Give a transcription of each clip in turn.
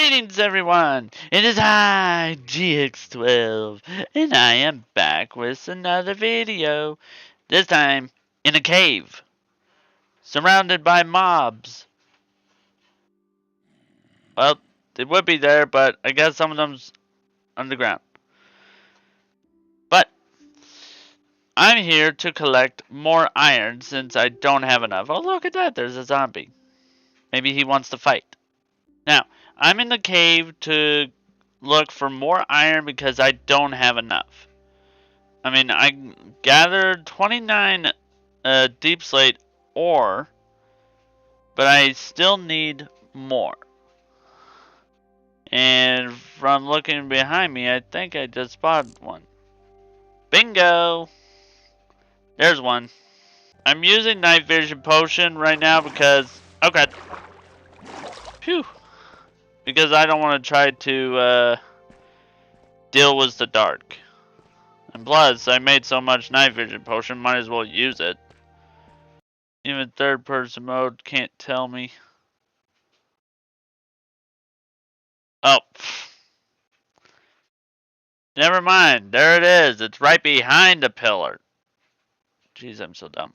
Greetings everyone, it is I, GX12, and I am back with another video. This time, in a cave, surrounded by mobs. Well, they would be there, but I guess some of them's underground. But, I'm here to collect more iron since I don't have enough. Oh look at that, there's a zombie. Maybe he wants to fight. Now, I'm in the cave to look for more iron because I don't have enough. I mean, I gathered 29 deep slate ore, but I still need more. And from looking behind me, I think I just spotted one. Bingo! There's one. I'm using night vision potion right now because, okay, phew, because I don't want to try to deal with the dark. And plus, I made so much night vision potion, might as well use it. Even third person mode can't tell me. Oh, never mind. There it is. It's right behind the pillar. Jeez, I'm so dumb.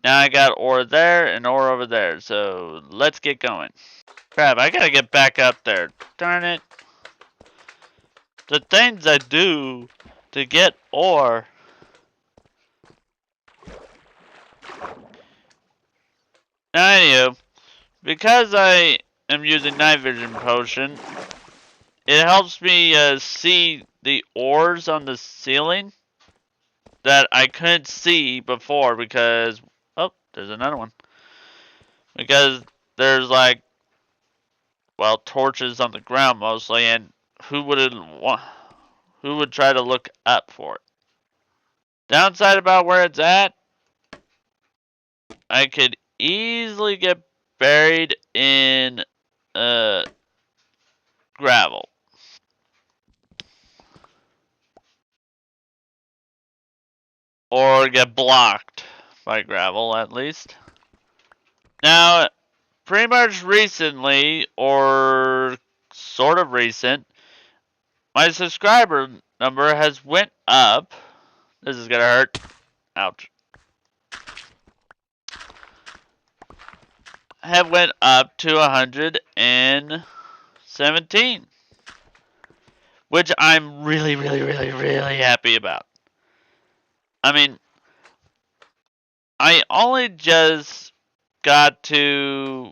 Now I got ore there and ore over there. So let's get going. Crap, I gotta get back up there. Darn it. The things I do to get ore. Now, anywho, because I am using night vision potion, it helps me see the ores on the ceiling that I couldn't see before because, oh, there's another one. Because there's like, well, torches on the ground mostly, and who would try to look up for it? Downside about where it's at, I could easily get buried in gravel. Or get blocked by gravel, at least. Now, pretty much recently, or sort of recent, my subscriber number has went up. This is gonna hurt. Ouch. Have went up to 117. Which I'm really, really, really, really happy about. I mean, I only just got to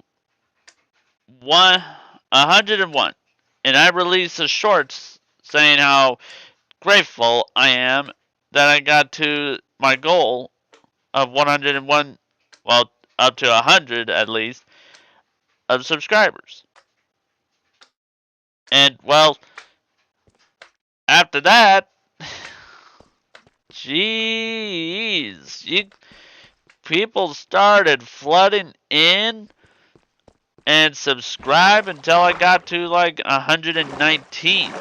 101. And I released a shorts saying how grateful I am that I got to my goal of 101, well, up to 100 at least, of subscribers. And, well, after that, jeez, people started flooding in and subscribe until I got to like 119.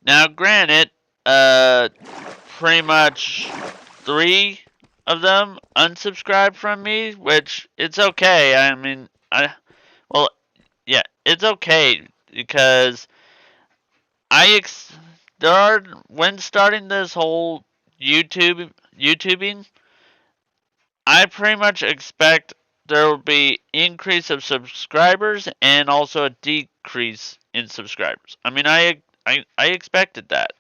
Now, granted, pretty much 3 of them unsubscribed from me, which it's okay. I mean, well, yeah, it's okay because when starting this whole YouTubing, I pretty much expect there will be increase of subscribers and also a decrease in subscribers. I mean, I expected that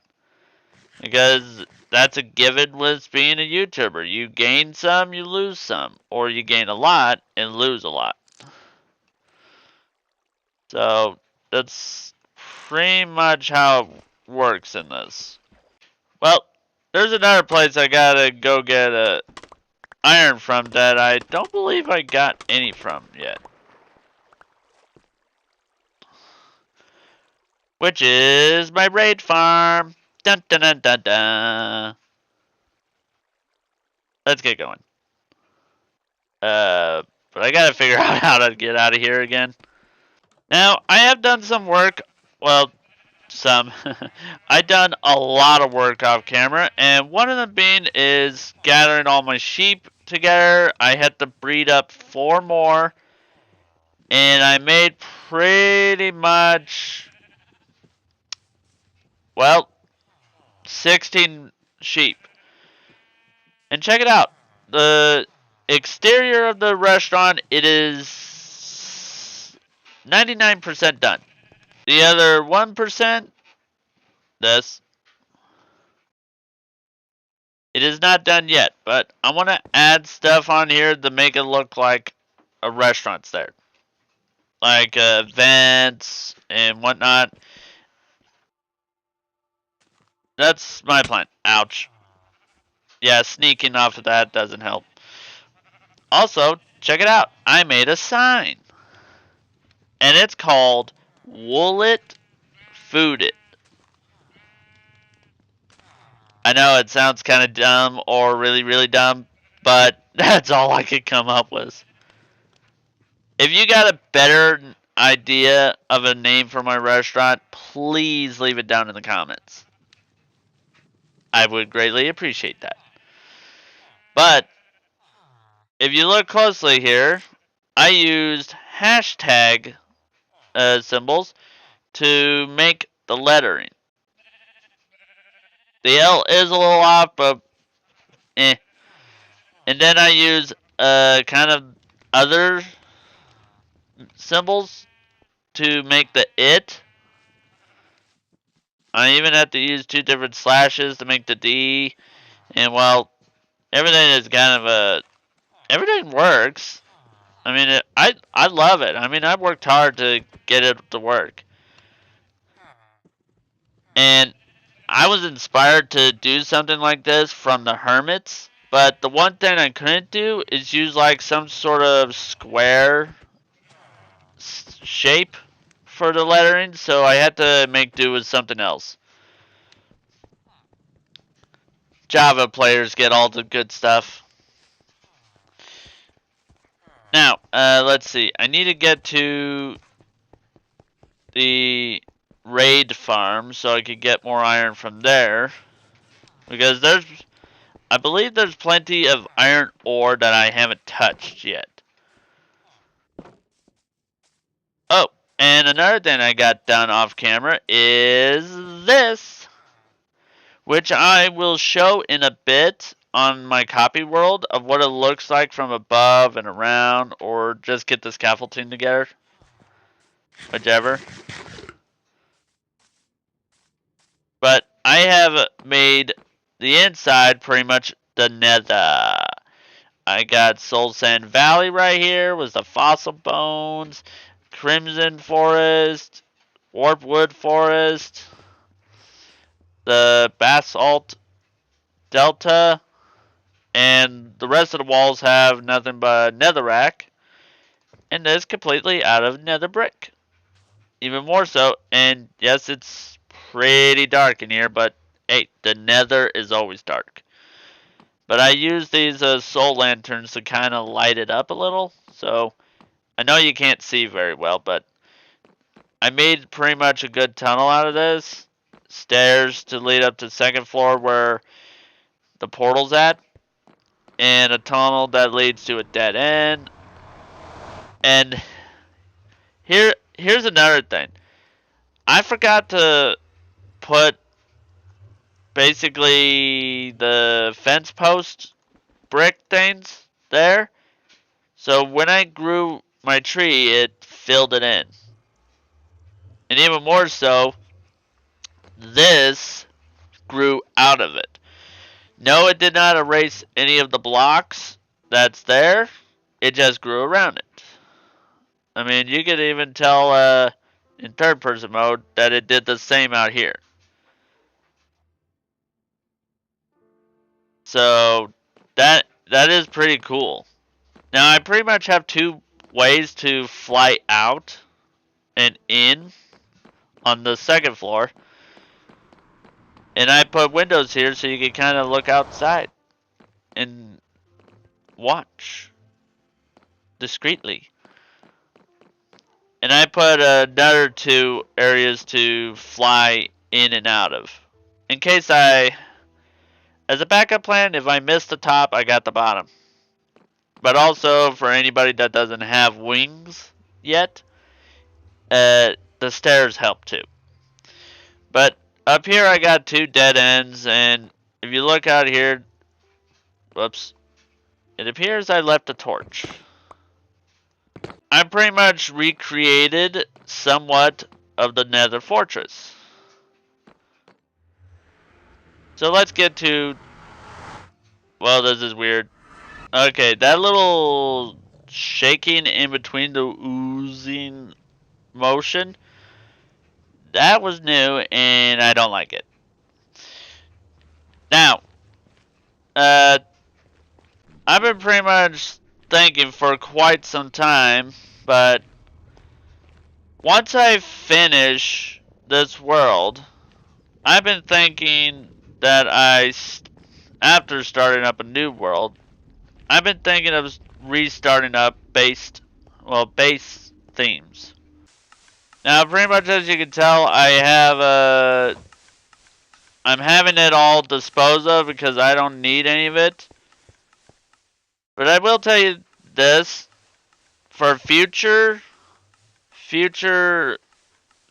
because that's a given with being a YouTuber. You gain some, you lose some, or you gain a lot and lose a lot. So that's pretty much how it works in this. Well, there's another place I gotta go get a iron from that I don't believe I got any from yet. Which is my raid farm. Dun dun dun dun dun. Let's get going. But I gotta figure out how to get out of here again. Now, I have done some work. Well, some. I've done a lot of work off camera, and one of them being is gathering all my sheep together. I had to breed up 4 more. And I made pretty much, well, 16 sheep. And check it out. The exterior of the restaurant, it is 99% done. The other 1%, this, it is not done yet, but I want to add stuff on here to make it look like a restaurant's there. Like vents and whatnot. That's my plan. Ouch. Yeah, sneaking off of that doesn't help. Also, check it out. I made a sign. And it's called Woolet Food It. I know it sounds kind of dumb or really, really dumb, but that's all I could come up with. If you got a better idea of a name for my restaurant, please leave it down in the comments. I would greatly appreciate that. But if you look closely here, I used hashtag symbols to make the lettering. The L is a little off, but eh. And then I use kind of other symbols to make the it. I even have to use 2 different slashes to make the D. And well, everything is kind of everything works. I mean, I love it. I mean, I worked hard to get it to work. And I was inspired to do something like this from the Hermits. But the one thing I couldn't do is use like some sort of square shape for the lettering, so I had to make do with something else. Java players get all the good stuff. Now, let's see. I need to get to the raid farm so I could get more iron from there. Because I believe there's plenty of iron ore that I haven't touched yet. Oh, and another thing I got done off camera is this, which I will show in a bit on my copy world of what it looks like from above and around, or just get the scaffolding together. Whichever. But I have made the inside pretty much the nether. I got Soul Sand Valley right here with the fossil bones, Crimson Forest, Warp Wood Forest, the Basalt Delta, and the rest of the walls have nothing but netherrack, and it's completely out of nether brick. Even more so, and yes, it's pretty dark in here, but hey, the nether is always dark. But I use these soul lanterns to kind of light it up a little, so I know you can't see very well, but I made pretty much a good tunnel out of this. Stairs to lead up to the second floor where the portal's at, and a tunnel that leads to a dead end. And here's another thing. I forgot to put basically the fence post brick things there. So when I grew my tree, it filled it in. And even more so, this grew out of it. No, it did not erase any of the blocks that's there. It just grew around it. I mean, you could even tell in third person mode that it did the same out here. So that is pretty cool. Now I pretty much have 2 ways to fly out and in on the second floor. And I put windows here so you can kind of look outside and watch discreetly. And I put another 2 areas to fly in and out of. In case as a backup plan, if I miss the top, I got the bottom. But also, for anybody that doesn't have wings yet, the stairs help too. But up here I got 2 dead ends, and if you look out here, whoops, it appears I left a torch. I pretty much recreated somewhat of the Nether Fortress. So let's get to, well, this is weird. Okay, that little shaking in between the oozing motion, that was new and I don't like it. Now, I've been pretty much thinking for quite some time, but once I finish this world, I've been thinking that after starting up a new world, I've been thinking of restarting up base themes. Now, pretty much as you can tell, I'm having it all disposed of because I don't need any of it. But I will tell you this, for future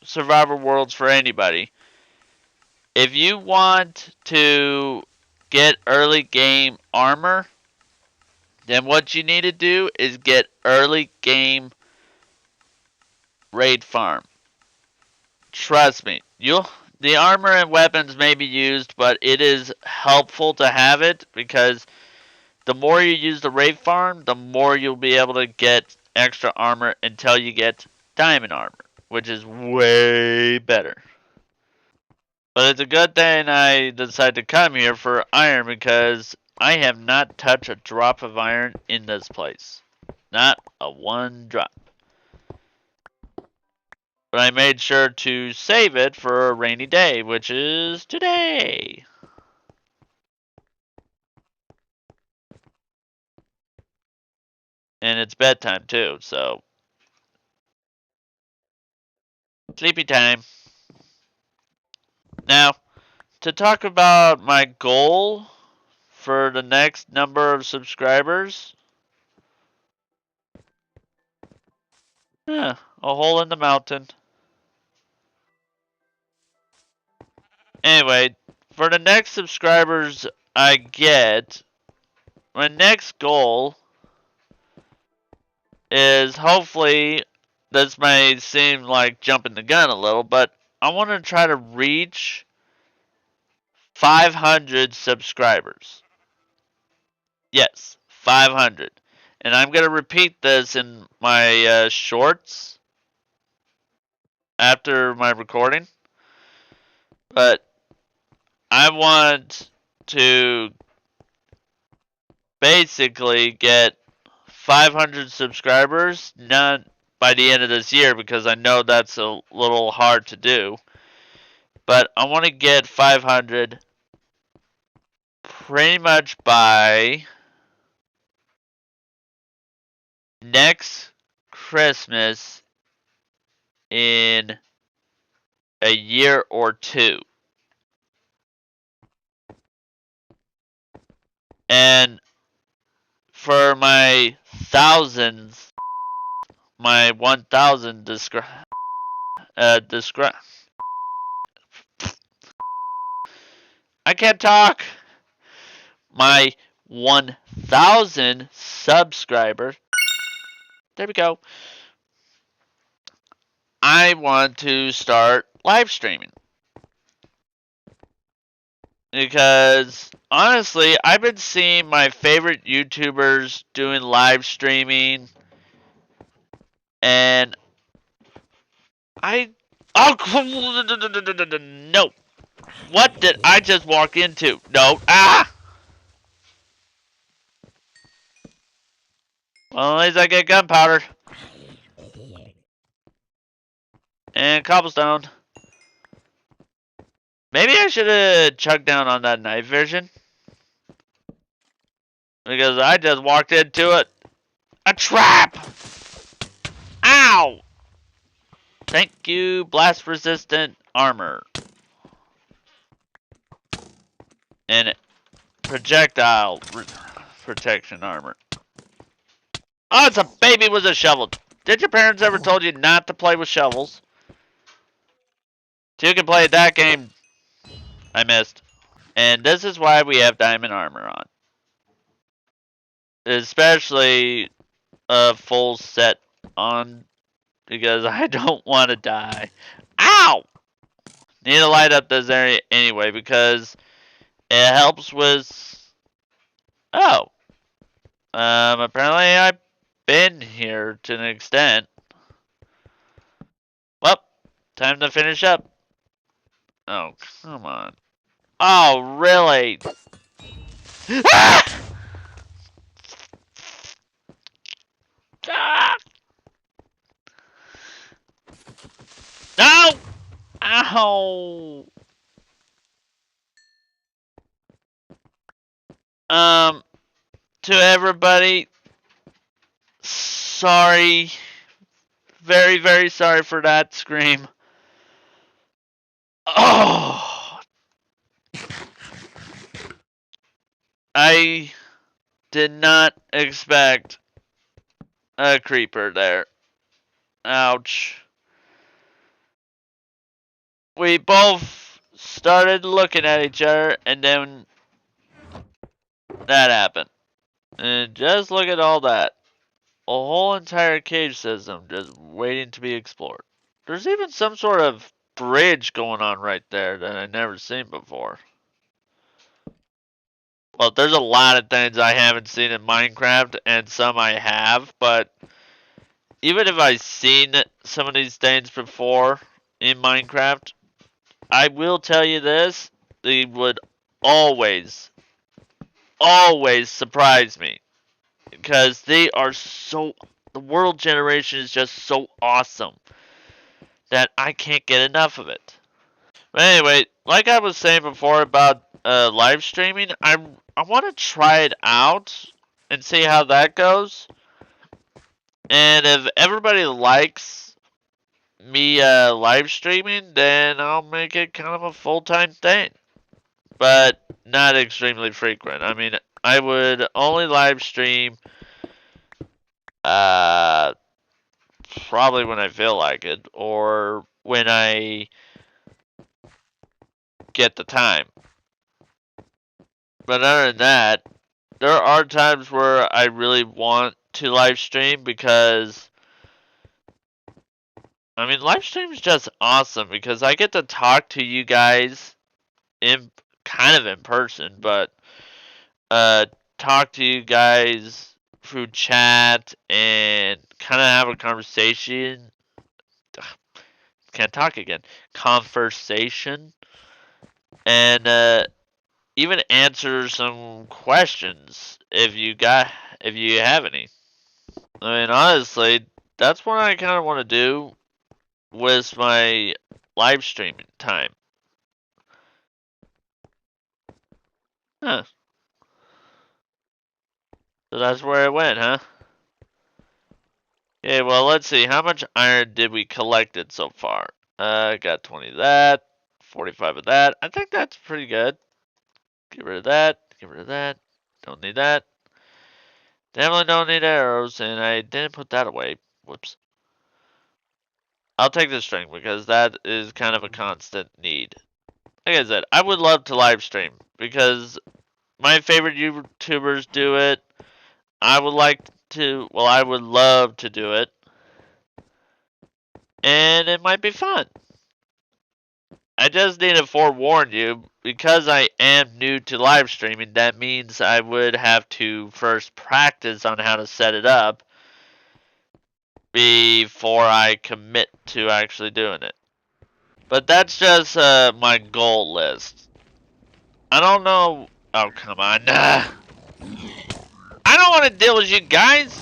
survival worlds for anybody, if you want to get early game armor, then what you need to do is get early game raid farm. Trust me, the armor and weapons may be used, but it is helpful to have it because the more you use the raid farm, the more you'll be able to get extra armor until you get diamond armor, which is way better. But it's a good thing I decided to come here for iron because I have not touched a drop of iron in this place. Not a one drop. But I made sure to save it for a rainy day, which is today. And it's bedtime too, so sleepy time. Now, to talk about my goal for the next number of subscribers. A hole in the mountain. Anyway, for the next subscribers I get, my next goal is hopefully, this may seem like jumping the gun a little, but I want to try to reach 500 subscribers. Yes, 500. And I'm going to repeat this in my shorts after my recording. But I want to basically get 500 subscribers, not by the end of this year because I know that's a little hard to do. But I want to get 500 pretty much by next Christmas in a year or two. And for my 1000 I can't talk. My 1000 subscribers. There we go. I want to start live streaming. Because honestly, I've been seeing my favorite YouTubers doing live streaming. And no. What did I just walk into? No. Ah! Well, at least I get gunpowder. And cobblestone. Maybe I should have chugged down on that night vision. Because I just walked into it. A trap! Ow! Thank you, blast resistant armor. And projectile protection armor. Oh, it's a baby with a shovel. Did your parents ever told you not to play with shovels? So you can play that game. I missed. And this is why we have diamond armor on. Especially a full set on, because I don't want to die. Ow! Need to light up this area anyway because it helps with... Oh. Apparently I've been here to an extent. Well, time to finish up. Oh, come on. Oh, really? Ah! Ah! No! Ow! To everybody, sorry. Very, very sorry for that scream. Oh! I did not expect a creeper there. Ouch. We both started looking at each other, and then that happened. And just look at all that. A whole entire cave system just waiting to be explored. There's even some sort of bridge going on right there that I've never seen before. Well, there's a lot of things I haven't seen in Minecraft, and some I have, but even if I've seen some of these things before in Minecraft, I will tell you this, they would always, always surprise me. Because they are so, the world generation is just so awesome that I can't get enough of it. But anyway, like I was saying before about live streaming, I want to try it out and see how that goes. And if everybody likes me live streaming, then I'll make it kind of a full-time thing. But not extremely frequent. I mean, I would only live stream probably when I feel like it, or when I get the time. But other than that, there are times where I really want to live stream because, I mean, live stream is just awesome because I get to talk to you guys in kind of in person, but talk to you guys through chat and kind of have a conversation. Can't talk again. Conversation. And even answer some questions if you have any. I mean, honestly, that's what I kind of want to do with my live streaming time. Huh. So that's where it went, huh? Okay, well, let's see. How much iron did we collect it so far? Got 20 of that, 45 of that. I think that's pretty good. Get rid of that. Get rid of that. Don't need that. Definitely don't need arrows, and I didn't put that away. Whoops. I'll take the string because that is kind of a constant need. Like I said, I would love to live stream because my favorite YouTubers do it. I would love to do it. And it might be fun. I just need to forewarn you, because I am new to live streaming, that means I would have to first practice on how to set it up before I commit to actually doing it. But that's just my goal list. I don't know. Oh, come on. I don't want to deal with you guys.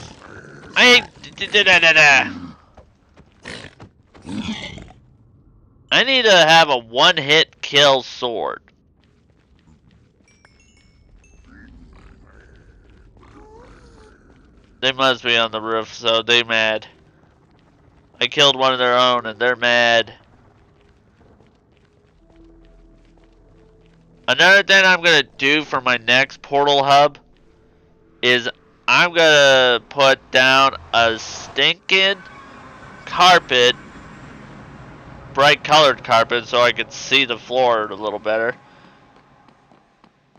I need to have a one-hit kill sword. They must be on the roof, so they mad. I killed one of their own and they're mad. Another thing I'm going to do for my next portal hub is I'm gonna put down a stinking carpet, bright colored carpet, so I can see the floor a little better.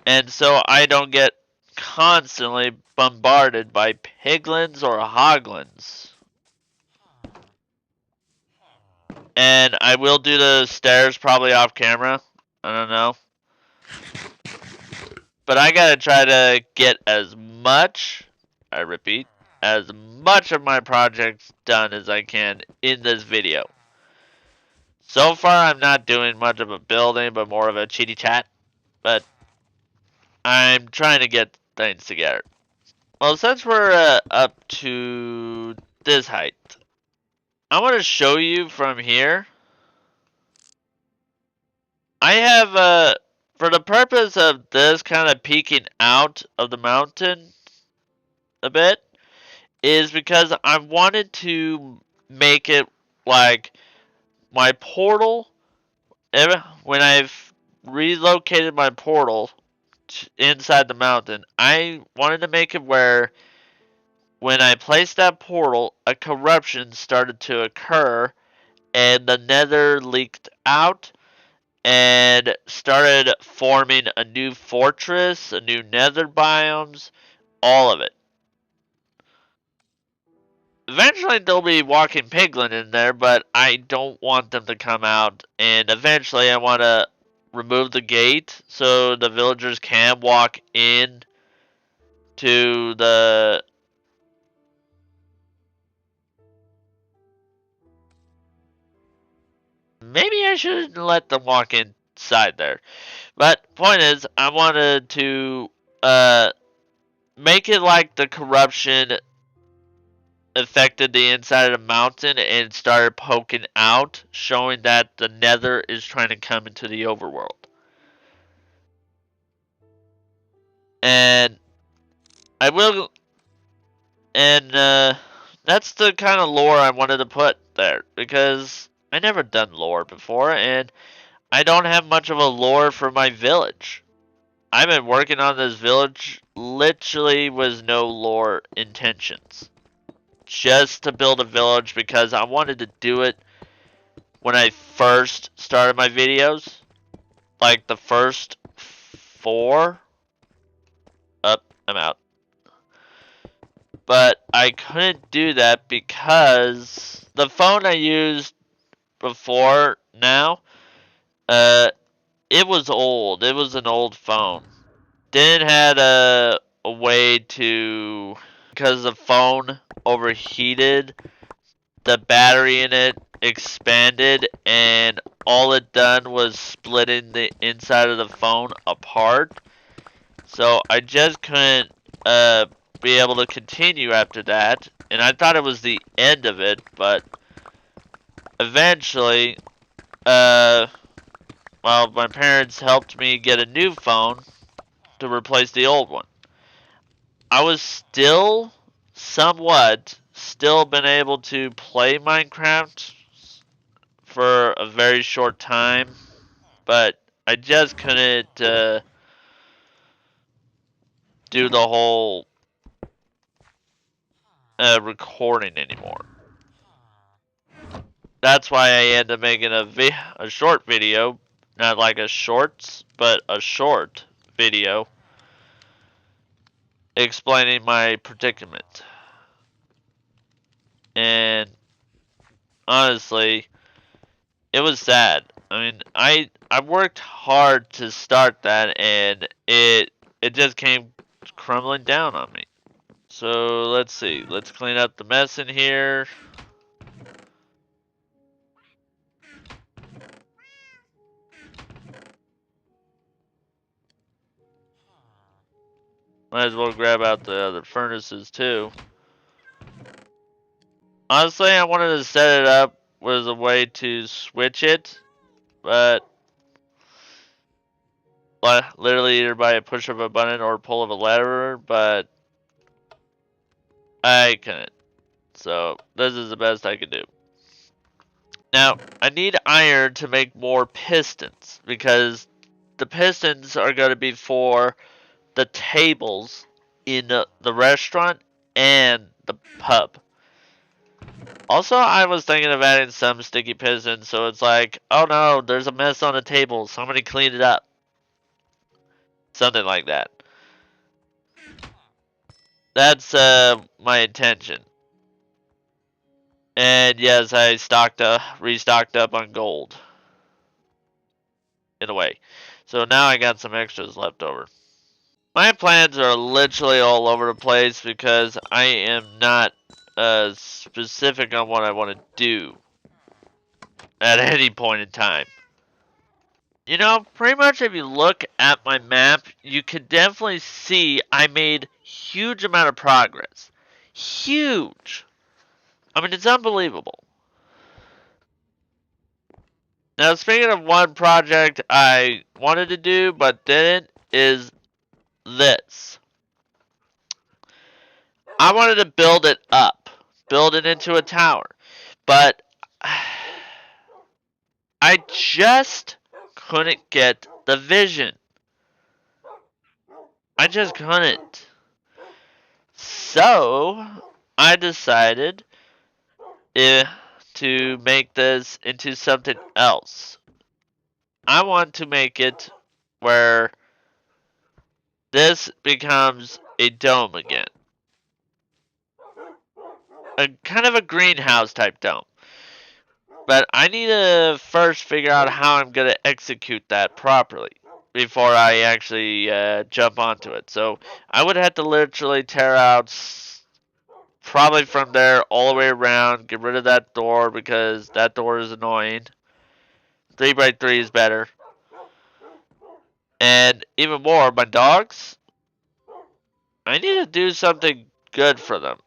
And so I don't get constantly bombarded by piglins or hoglins. And I will do the stairs probably off camera. I don't know. But I gotta try to get as much, I repeat, as much of my projects done as I can in this video. So far I'm not doing much of a building, but more of a chitty chat. But I'm trying to get things together. Well, since we're up to this height, I want to show you from here. I have, for the purpose of this kind of peeking out of the mountain a bit, is because I wanted to make it like my portal. When I've relocated my portal inside the mountain, I wanted to make it where when I placed that portal, a corruption started to occur and the nether leaked out and started forming a new fortress, a new nether biomes, all of it. Eventually there'll be walking piglin in there, but I don't want them to come out, and eventually I want to remove the gate so the villagers can walk in to the maybe I shouldn't let them walk inside there. But point is, I wanted to make it like the corruption affected the inside of the mountain and started poking out, showing that the nether is trying to come into the overworld. And I will, and that's the kind of lore I wanted to put there, because I never done lore before, and I don't have much of a lore for my village. I've been working on this village literally with no lore intentions. Just to build a village because I wanted to do it when I first started my videos. Like the first 4. I'm out. But I couldn't do that because the phone I used before now, it was old. It was an old phone. Didn't had a way to, because the phone overheated, the battery in it expanded, and all it done was splitting the inside of the phone apart. So I just couldn't be able to continue after that, and I thought it was the end of it, but eventually, well, my parents helped me get a new phone to replace the old one. I was still been able to play Minecraft for a very short time, but I just couldn't do the whole recording anymore. That's why I ended up making a short video, not like a shorts, but a short video explaining my predicament. And honestly, it was sad. I mean, I worked hard to start that, and it just came crumbling down on me. So let's see. Let's clean up the mess in here. Might as well grab out the other furnaces too. Honestly, I wanted to set it up with a way to switch it, but literally either by a push of a button or pull of a lever, but I couldn't. So this is the best I could do. Now, I need iron to make more pistons, because the pistons are going to be for the tables in the restaurant and the pub. Also, I was thinking of adding some sticky piston, so it's like, oh no, there's a mess on the table. Somebody clean it up. Something like that. That's my intention. And yes, I restocked up on gold. In a way. So now I got some extras left over. My plans are literally all over the place because I am not specific on what I want to do at any point in time. You know, pretty much if you look at my map, you can definitely see I made huge amount of progress. Huge! I mean, it's unbelievable. Now, speaking of one project I wanted to do but didn't, is this. I wanted to build it up, build it into a tower, but I just couldn't get the vision. I just couldn't. So, I decided to make this into something else. I want to make it where this becomes a dome again. A kind of a greenhouse type dome. But I need to first figure out how I'm going to execute that properly before I actually jump onto it. So I would have to literally tear out probably from there all the way around, get rid of that door because that door is annoying. 3x3 is better. And even more, my dogs, I need to do something good for them.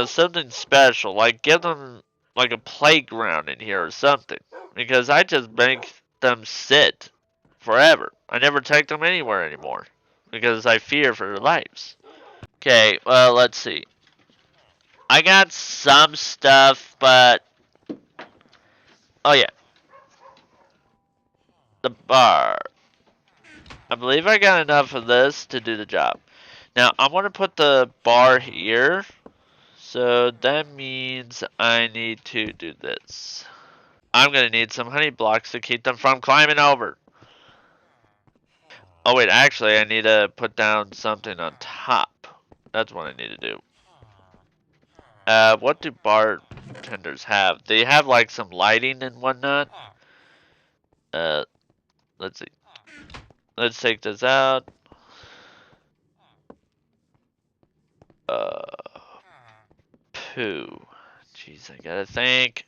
Something special, like give them like a playground in here or something. Because I just make them sit forever. I never take them anywhere anymore. Because I fear for their lives. Okay, well, let's see. I got some stuff, but... Oh, yeah. The bar. I believe I got enough of this to do the job. Now, I want to put the bar here. So that means I need to do this. I'm going to need some honey blocks to keep them from climbing over. Oh wait, actually I need to put down something on top. That's what I need to do. What do bartenders have? They have like some lighting and whatnot. Let's see. Let's take this out. Poo. Jeez, I gotta think.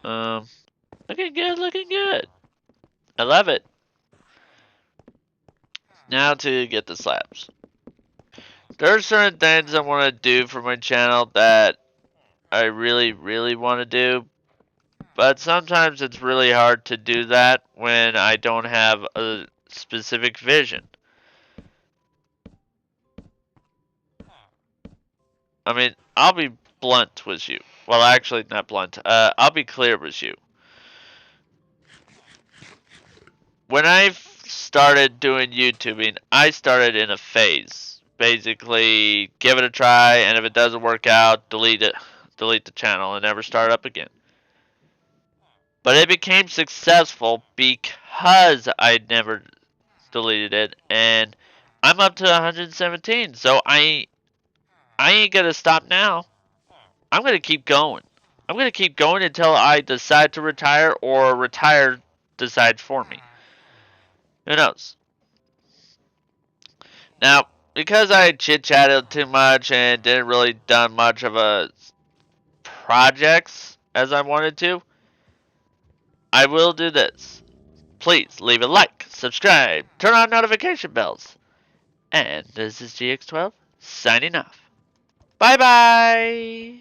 Looking good, looking good. I love it. Now to get the slabs. There are certain things I want to do for my channel that I really, really want to do. But sometimes it's really hard to do that when I don't have a specific vision. I mean, I'll be blunt with you. Well, actually, not blunt. I'll be clear with you. When I started doing YouTubing, I started in a phase. Basically, give it a try, and if it doesn't work out, delete it. Delete the channel and never start up again. But it became successful because I never deleted it, and I'm up to 117, so I ain't gonna stop now. I'm gonna keep going. I'm gonna keep going until I decide to retire or retire decides for me. Who knows? Now, because I chit-chatted too much and didn't really done much of a projects as I wanted to, I will do this. Please leave a like, subscribe, turn on notification bells. And this is GX12 signing off. Bye bye!